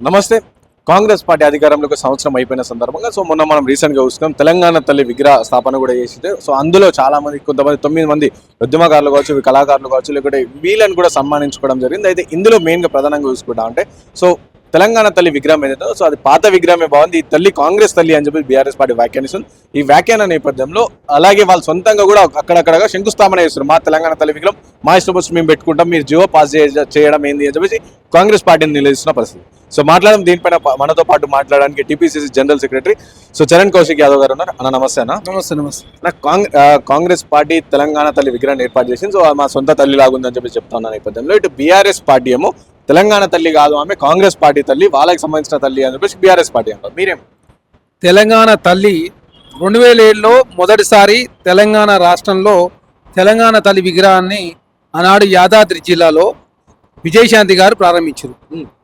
నమస్తే. కాంగ్రెస్ పార్టీ అధికారంలోకి సంవత్సరం అయిపోయిన సందర్భంగా మొన్న మనం రీసెంట్గా చూస్తున్నాం తెలంగాణ తల్లి విగ్రహ స్థాపన కూడా చేసింది. అందులో చాలా మంది కొంతమంది 9 మంది ఉద్యమకారులు కావచ్చు, కళాకారులు కావచ్చు, లేకపోతే వీళ్ళని కూడా సన్మానించుకోవడం జరిగింది. అయితే ఇందులో మెయిన్గా ప్రధానంగా చూసుకుంటా అంటే తెలంగాణ తల్లి విగ్రహం ఏదైతే అది పాత విగ్రహమే బాగుంది, ఈ తల్లి కాంగ్రెస్ తల్లి అని చెప్పి బీఆర్ఎస్ పార్టీ వ్యాఖ్యానిస్తుంది. ఈ వ్యాఖ్యాన నేపథ్యంలో అలాగే వాళ్ళు సొంతంగా కూడా అక్కడక్కడగా శంకుస్థాపన చేస్తున్నారు. మా తెలంగాణ తల్లి విగ్రహం మా ఇష్టం వచ్చి మేము పెట్టుకుంటాం, మీరు జియో పాస్ చేయడం ఏంది అని చెప్పేసి కాంగ్రెస్ పార్టీని నిలదీస్తున్న పరిస్థితి. మాట్లాడడం దీనిపైన మనతో పాటు మాట్లాడడానికి TPCC general secretary Charan Kaushik Yadav గారు ఉన్నారు. అన్న నమస్తే. అన్న నమస్తే. నమస్తే. కాంగ్రెస్ పార్టీ తెలంగాణ తల్లి విగ్రహాన్ని ఏర్పాటు చేసింది. మా సొంత తల్లి లాగుందని చెప్పి చెప్తా ఉన్న నేపథ్యంలో ఇటు బీఆర్ఎస్ పార్టీ ఏమో తెలంగాణ తల్లి కాదు, ఆమె కాంగ్రెస్ పార్టీ తల్లి, వాళ్ళకి సంబంధించిన తల్లి అని చెప్పేసి బీఆర్ఎస్ పార్టీ అంటారు. మీరేం? తెలంగాణ తల్లి 2007లో మొదటిసారి తెలంగాణ రాష్ట్రంలో తెలంగాణ తల్లి విగ్రహాన్ని ఆనాడు యాదాద్రి జిల్లాలో విజయశాంతి గారు ప్రారంభించారు.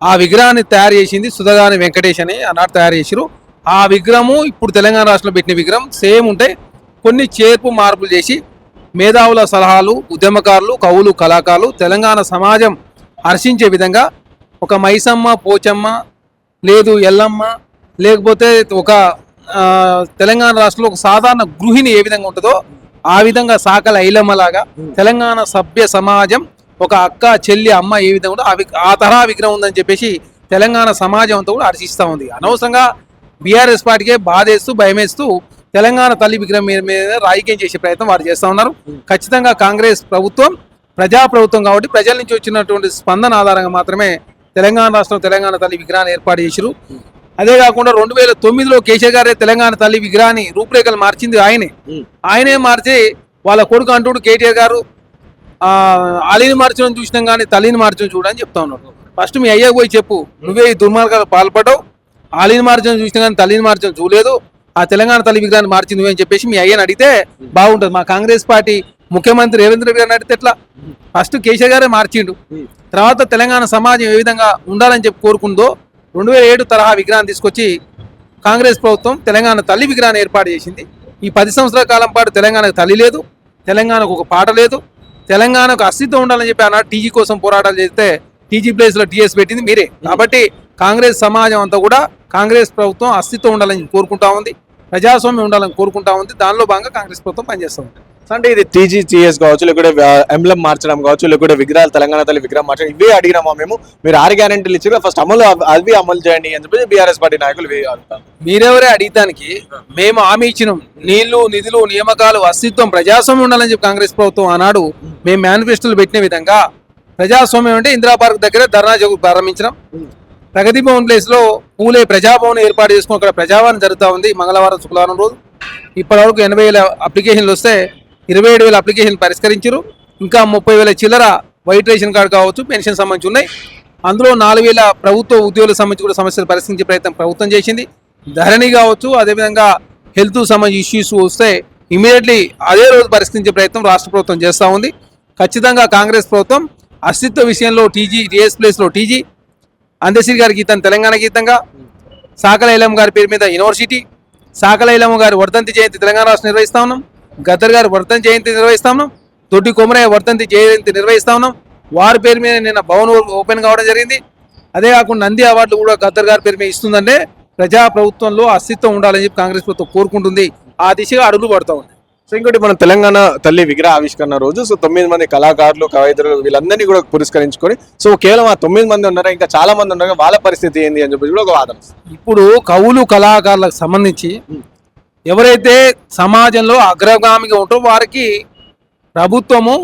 ఆ విగ్రహాన్ని తయారు చేసింది సుధగాని వెంకటేష్ అని ఆనాడు తయారు చేశారు. ఆ విగ్రహము ఇప్పుడు తెలంగాణ రాష్ట్రంలో పెట్టిన విగ్రహం సేమ్ ఉంటే కొన్ని చేర్పు మార్పులు చేసి మేధావుల సలహాలు, ఉద్యమకారులు, కవులు, కళాకారులు, తెలంగాణ సమాజం హర్షించే విధంగా ఒక మైసమ్మ, పోచమ్మ, లేదు ఎల్లమ్మ, లేకపోతే ఒక తెలంగాణ రాష్ట్రంలో ఒక సాధారణ గృహిణి ఏ విధంగా ఉంటుందో ఆ విధంగా సాకల ఐలమ్మలాగా తెలంగాణ సభ్య సమాజం ఒక అక్క, చెల్లి, అమ్మ ఏ విధంగా ఉందో ఆ తరహా విగ్రహం ఉందని చెప్పేసి తెలంగాణ సమాజం అంతా కూడా హర్షిస్తూ ఉంది. అనవసరంగా బీఆర్ఎస్ పార్టీకే బాధేస్తూ భయమేస్తూ తెలంగాణ తల్లి విగ్రహం మీద రాజకీయం చేసే ప్రయత్నం వారు చేస్తూ ఉన్నారు. ఖచ్చితంగా కాంగ్రెస్ ప్రభుత్వం ప్రజాప్రభుత్వం కాబట్టి ప్రజల నుంచి వచ్చినటువంటి స్పందన ఆధారంగా మాత్రమే తెలంగాణ రాష్ట్రం తెలంగాణ తల్లి విగ్రహాన్ని ఏర్పాటు చేశారు. అదే కాకుండా 2009లో కేసీఆర్ గారే తెలంగాణ తల్లి విగ్రహాన్ని రూపురేఖలు మార్చింది ఆయనే మార్చి వాళ్ళ కొడుకు అంటూ కేటీఆర్ గారు అలీని మార్చడం చూసినాం కానీ తల్లిని మార్చడం చూడని చెప్తా ఉన్నాడు. ఫస్ట్ మీ అయ్యకు పోయి చెప్పు, నువ్వే ఈ దుర్మార్గాలు పాల్పడవు, అలీని మార్చడం చూసినా కానీ తల్లిని మార్చడం చూడలేదు, ఆ తెలంగాణ తల్లి విగ్రహాన్ని మార్చింది నువ్వే అని చెప్పేసి మీ అయ్యని అడిగితే బాగుంటుంది. మా కాంగ్రెస్ పార్టీ ముఖ్యమంత్రి రేవంత్ రెడ్డి గారిని అడిగితే ఎట్లా? ఫస్ట్ కేసీఆర్ గారే మార్చిండు. తర్వాత తెలంగాణ సమాజం ఏ విధంగా ఉండాలని చెప్పి కోరుకుందో 2007 తరహా విగ్రహాన్ని తీసుకొచ్చి కాంగ్రెస్ ప్రభుత్వం తెలంగాణ తల్లి విగ్రహాన్ని ఏర్పాటు చేసింది. ఈ 10 సంవత్సరాల కాలం పాటు తెలంగాణకు తల్లి లేదు, తెలంగాణకు ఒక పాట లేదు, తెలంగాణకు అస్తిత్వం ఉండాలని చెప్పి అన్నాడు టీజీ కోసం పోరాటాలు చేస్తే టీజీ ప్లేస్లో టీఎస్ పెట్టింది మీరే. కాబట్టి కాంగ్రెస్ సమాజం అంతా కూడా కాంగ్రెస్ ప్రభుత్వం అస్తిత్వం ఉండాలని కోరుకుంటా ఉంది, ప్రజాస్వామ్యం ఉండాలని కోరుకుంటా ఉంది. దానిలో భాగంగా కాంగ్రెస్ ప్రభుత్వం పనిచేస్తూ ఉంది. అంటే ఇది టీజీటీఎస్ కావచ్చు, లేకపోతే ఎంబ్లం మార్చడం కావచ్చు, లేకపోతే విగ్రహాలు తెలంగాణ తల్లి విగ్రహం మార్చడం, ఇవే అడిగినామా మేము? మీరు 6 గ్యారెంటీలు ఇచ్చారు, ఫస్ట్ అవి అమలు చేయండి అని చెప్పి బీఆర్ఎస్ పార్టీ నాయకులు మీరెవరే అడిగటానికి? మేము హామీ ఇచ్చినాం, నీళ్లు, నిధులు, నియామకాలు, అస్తిత్వం, ప్రజాస్వామ్యం ఉండాలని చెప్పి కాంగ్రెస్ ప్రభుత్వం ఆనాడు మేము మేనిఫెస్టోలు పెట్టిన విధంగా ప్రజాస్వామ్యం అంటే ఇందిరా పార్క్ దగ్గర ధర్నా ప్రారంభించినాం. ప్రగతి భవన్ ప్లేస్లో పూలే ప్రజాభవన్ ఏర్పాటు చేసుకుని అక్కడ ప్రజావాణి జరుగుతూ ఉంది మంగళవారం, శుక్రవారం రోజు. ఇప్పటివరకు 80,000 అప్లికేషన్లు వస్తే 27,000 అప్లికేషన్లు పరిష్కరించారు. ఇంకా 30,000 చిల్లర వైట్ రేషన్ కార్డు కావచ్చు, పెన్షన్ సంబంధించి ఉన్నాయి. అందులో 4,000 ప్రభుత్వ ఉద్యోగులకు సంబంధించి కూడా సమస్యలు పరిష్కరించే ప్రయత్నం ప్రభుత్వం చేసింది. ధరణి కావచ్చు, అదేవిధంగా హెల్త్ సంబంధించి ఇష్యూస్ వస్తే ఇమీడియట్లీ అదే రోజు పరిష్కరించే ప్రయత్నం రాష్ట్ర ప్రభుత్వం చేస్తూ ఉంది. ఖచ్చితంగా కాంగ్రెస్ ప్రభుత్వం అస్తిత్వ విషయంలో టీఎస్ ప్లేస్లో టీజీ, అందశ్రీ గారి గీతం తెలంగాణ గీతంగా, సాకల ఐలమ్మ గారి పేరు మీద యూనివర్సిటీ, సాకల ఐలమ్మ గారి వర్ధంతి జయంతి తెలంగాణ రాష్ట్రం నిర్వహిస్తా ఉన్నాం, గద్దర్ గారి వర్ధంతి జయంతి నిర్వహిస్తా ఉన్నాం, దొడ్డి కొమరయ్య వర్ధంతి జయంతి నిర్వహిస్తా ఉన్నాం. వారి పేరు మీద నిన్న భవన్ ఓపెన్ కావడం జరిగింది. అదే కాకుండా నంది అవార్డులు కూడా గద్దర్ గారి పేరు మీద ఇస్తుందంటే ప్రజా ప్రభుత్వంలో అస్తిత్వం ఉండాలని చెప్పి కాంగ్రెస్ ప్రభుత్వం కోరుకుంటుంది. ఆ దిశగా అడుగులు పడుతూ ఉంది. ఇంకోటి మన తెలంగాణ తల్లి విగ్రహ ఆవిష్కరణ రోజు 9 మంది కళాకారులు, కవయిత్రులు వీళ్ళందరినీ కూడా పురస్కరించుకొని కేవలం ఆ 9 మంది ఉన్నారు, ఇంకా చాలా మంది ఉన్నారు, వాళ్ళ పరిస్థితి ఏంది అని చెప్పి కూడా ఒక వాదన. ఇప్పుడు కవులు, కళాకారులకు సంబంధించి ఎవరైతే సమాజంలో అగ్రగామిగా ఉంటారో వారికి ప్రభుత్వము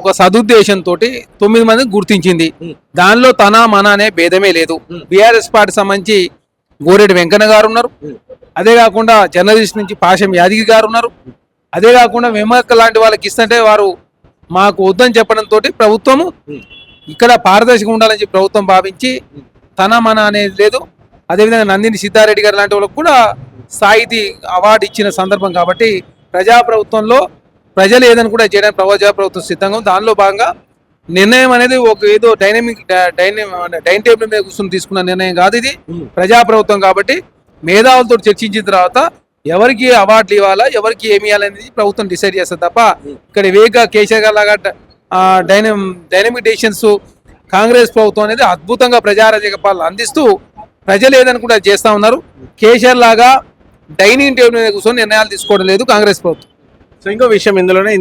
ఒక సదుద్దేశంతో 9 మందిని గుర్తించింది. దానిలో తన మన అనే భేదమే లేదు. బీఆర్ఎస్ పార్టీ సంబంధించి గోరెడ్డి వెంకన్న గారు ఉన్నారు, అదే కాకుండా జర్నలిస్ట్ నుంచి పాశం యాదగిరి గారు ఉన్నారు, అదే కాకుండా విమర్క లాంటి వాళ్ళకి ఇస్తుంటే వారు మాకు వద్దని చెప్పడంతో ప్రభుత్వము ఇక్కడ పారదర్శకంగా ఉండాలని చెప్పి ప్రభుత్వం భావించి తన మన అనేది లేదు. అదేవిధంగా నందిని సిద్ధారెడ్డి గారు లాంటి వాళ్ళకు కూడా సాహితీ అవార్డు ఇచ్చిన సందర్భం కాబట్టి ప్రజాప్రభుత్వంలో ప్రజలు ఏదని కూడా చేయడానికి ప్రజాప్రభుత్వం సిద్ధంగా ఉంది. దానిలో భాగంగా నిర్ణయం అనేది ఒక ఏదో డైన్ టేబుల్ మీద కూర్చొని తీసుకున్న నిర్ణయం కాదు. ఇది ప్రజాప్రభుత్వం కాబట్టి మేధావులతో చర్చించిన తర్వాత ఎవరికి అవార్డులు ఇవ్వాలా, ఎవరికి ఏమి ఇవ్వాలనేది ప్రభుత్వం డిసైడ్ చేస్తుంది తప్ప ఇక్కడ వేగా కేసీఆర్ గారు లాగా డైనమిక్ డెసిషన్స్ కాంగ్రెస్ ప్రభుత్వం అనేది అద్భుతంగా ప్రజారాజ్య పాలన అందిస్తూ ప్రజలు ఏదనుకుంటే అది చేస్తా ఉన్నారు. కేసీఆర్ లాగా డైనింగ్ టేబుల్ మీద కూర్చొని నిర్ణయాలు తీసుకోవడం లేదు కాంగ్రెస్ ప్రభుత్వం. సో ఇంకో విషయం ఇందులోనే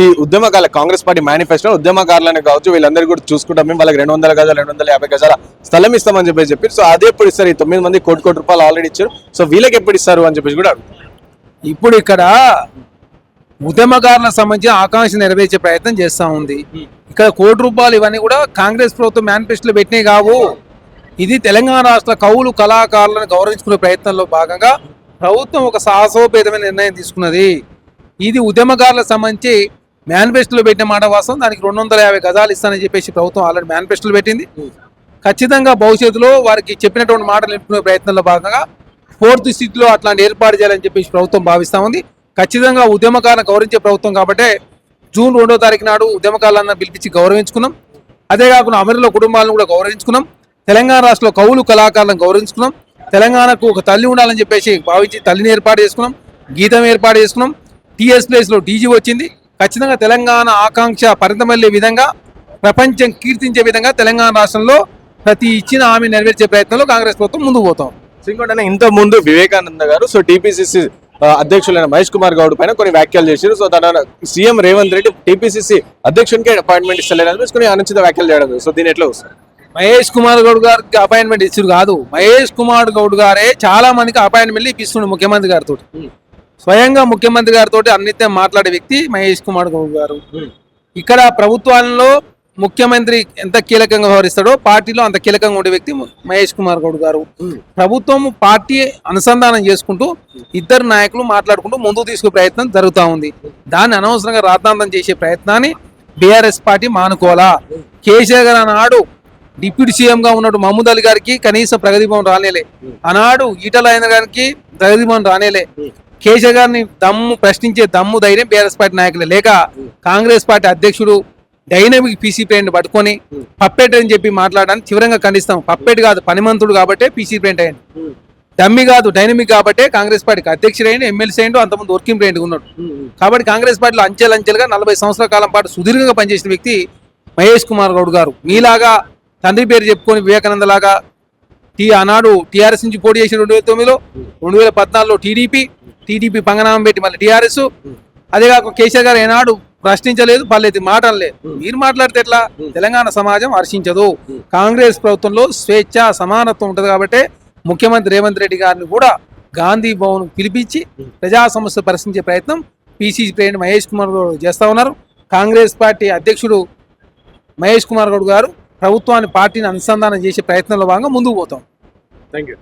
ఈ ఉద్యమకాల కాంగ్రెస్ పార్టీ మేనిఫెస్టో ఉద్యమకారులను కావచ్చు వీళ్ళందరూ కూడా చూసుకుంటాం మేము వాళ్ళకి 200 గజాలు 250 గజాల స్థలం ఇస్తామని చెప్పి సో అది ఎప్పుడు ఇస్తారు? ఈ 9 మంది కోటి రూపాయలు ఆల్రెడీ ఇచ్చారు, సో వీళ్ళకి ఎప్పుడు ఇస్తారు అని చెప్పేసి కూడా అడుగుతారు. ఇప్పుడు ఇక్కడ ఉద్యమకారులకు సంబంధించిన ఆకాంక్ష నెరవేర్చే ప్రయత్నం చేస్తూ ఉంది. ఇక్కడ ₹1 ఇవన్నీ కూడా కాంగ్రెస్ ప్రభుత్వం మేనిఫెస్టోలో పెట్టినవి కావు. ఇది తెలంగాణ రాష్ట్ర కవులు కళాకారులను గౌరవించుకునే ప్రయత్నంలో భాగంగా ప్రభుత్వం ఒక సాహసోపేతమైన నిర్ణయం తీసుకున్నది. ఇది ఉద్యమకారులకు సంబంధించి మేనిఫెస్టోలో పెట్టిన మాట వాస్తవం. దానికి 250 గజాలు ఇస్తానని చెప్పేసి ప్రభుత్వం ఆల్రెడీ మేనిఫెస్టోలో పెట్టింది. ఖచ్చితంగా భవిష్యత్తులో వారికి చెప్పినటువంటి మాటలు నిలుపుకునే ప్రయత్నంలో భాగంగా 4th సీట్లో అట్లాంటి ఏర్పాటు చేయాలని చెప్పేసి ప్రభుత్వం భావిస్తూ ఉంది. ఖచ్చితంగా ఉద్యమకారులను గౌరవించే ప్రభుత్వం కాబట్టి జూన్ 2వ తారీఖు నాడు ఉద్యమకారులను పిలిపించి గౌరవించుకున్నాం. అదే కాకుండా అమరుల కుటుంబాలను కూడా గౌరవించుకున్నాం. తెలంగాణ రాష్ట్రంలో కవులు కళాకారులను గౌరవించుకున్నాం. తెలంగాణకు ఒక తల్లి ఉండాలని చెప్పేసి భావించి తల్లిని ఏర్పాటు చేసుకున్నాం. గీతం ఏర్పాటు చేసుకున్నాం. టీఎస్ ప్లేస్లో డీజీ వచ్చింది. ఖచ్చితంగా తెలంగాణ ఆకాంక్ష పరితమల్లే విధంగా ప్రపంచం కీర్తించే విధంగా తెలంగాణ రాష్ట్రంలో ప్రతి ఇచ్చిన హామీ నెరవేర్చే ప్రయత్నంలో కాంగ్రెస్ ప్రభుత్వం ముందుకు పోతాం. ఇంకోటి ఇంత ముందు వివేకానంద గారు సో టీపీసీసీ అధ్యక్షులైన మహేష్ కుమార్ గౌడ్ పైన కొన్ని వ్యాఖ్యలు చేశారు. సో దాని సీఎం రేవంత్ రెడ్డి టీపీసీసీ అధ్యక్షునికి అపాయింట్మెంట్ ఇస్తలేదని కొన్ని అనుచిత వ్యాఖ్యలు చేయడం. సో దీని ఎట్లా వస్తుంది? మహేష్ కుమార్ గౌడ్ గారికి అపాయింట్మెంట్ ఇచ్చారు కాదు, మహేష్ కుమార్ గౌడ్ గారే చాలా మందికి అపాయింట్మెంట్లు ఇప్పిస్తుండే ముఖ్యమంత్రి గారితో. స్వయంగా ముఖ్యమంత్రి గారితో అన్నిత్యం మాట్లాడే వ్యక్తి మహేష్ కుమార్ గౌడ్ గారు. ఇక్కడ ప్రభుత్వాలలో ముఖ్యమంత్రి ఎంత కీలకంగా వ్యవహరిస్తాడో పార్టీలో అంత కీలకంగా ఉండే వ్యక్తి మహేష్ కుమార్ గౌడ్ గారు. ప్రభుత్వం పార్టీ అనుసంధానం చేసుకుంటూ ఇద్దరు నాయకులు మాట్లాడుకుంటూ ముందుకు తీసుకునే ప్రయత్నం జరుగుతూ ఉంది. దాన్ని అనవసరంగా రాద్ధాంతం చేసే ప్రయత్నాన్ని బీఆర్ఎస్ పార్టీ మానుకోవాలా. కేసీఆర్ గారు ఆనాడు డిప్యూటీ సీఎంగా ఉన్నట్టు మహమూద్ అలీ గారికి కనీసం ప్రగతి భవన్ రానేలే, ఆనాడు ఈటల రాజేంద్ర గారికి ప్రగతి భవన్ రానేలే. కేసీఆర్ గారిని ప్రశ్నించే దమ్ము ధైర్యం బీఆర్ఎస్ పార్టీ నాయకులే లేక కాంగ్రెస్ పార్టీ అధ్యక్షుడు డైనమిక్ పీసీ ప్లేన్ పట్టుకొని పప్పెట్ అని చెప్పి మాట్లాడడానికి తీవ్రంగా ఖండిస్తాం. పప్పెట్ కాదు, పనిమంతుడు కాబట్టే పీసీ ప్లేన్ అయ్యాడు. డమ్మి కాదు, డైనమిక్ కాబట్టే కాంగ్రెస్ పార్టీకి అధ్యక్షుడు అయ్యిండు, ఎమ్మెల్సీ అయ్యిండు, అంతకుముందు వర్కింగ్ ప్లేన్ ఉన్నాడు. కాబట్టి కాంగ్రెస్ పార్టీలో అంచెలంచెలుగా 40 సంవత్సరాల కాలం పాటు సుదీర్ఘంగా పనిచేసిన వ్యక్తి మహేష్ కుమార్ గౌడ్ గారు. మీలాగా తండ్రి పేరు చెప్పుకొని వివేకానంద లాగా ఆనాడు టీఆర్ఎస్ నుంచి పోటీ చేసిన 2009లో, 2014లో టీడీపీ పంగనామం పెట్టి మళ్ళీ టీఆర్ఎస్. అదే కాక కేసీఆర్ గారు ఏనాడు ప్రశ్నించలేదు, పర్లేదు మాట అనలేదు. మీరు మాట్లాడితే ఎట్లా? తెలంగాణ సమాజం హర్షించదు. కాంగ్రెస్ ప్రభుత్వంలో స్వేచ్ఛ సమానత్వం ఉంటుంది కాబట్టి ముఖ్యమంత్రి రేవంత్ రెడ్డి గారిని కూడా గాంధీ భవన్ పిలిపించి ప్రజా సమస్య పరిశీలించే ప్రయత్నం పీసీసీ ప్రెసిడెంట్ మహేష్ కుమార్ గౌడ్ చేస్తూ ఉన్నారు. కాంగ్రెస్ పార్టీ అధ్యక్షుడు మహేష్ కుమార్ గౌడ్ గారు ప్రభుత్వాన్ని పార్టీని అనుసంధానం చేసే ప్రయత్నంలో భాగంగా ముందుకు పోతాం. Thank you.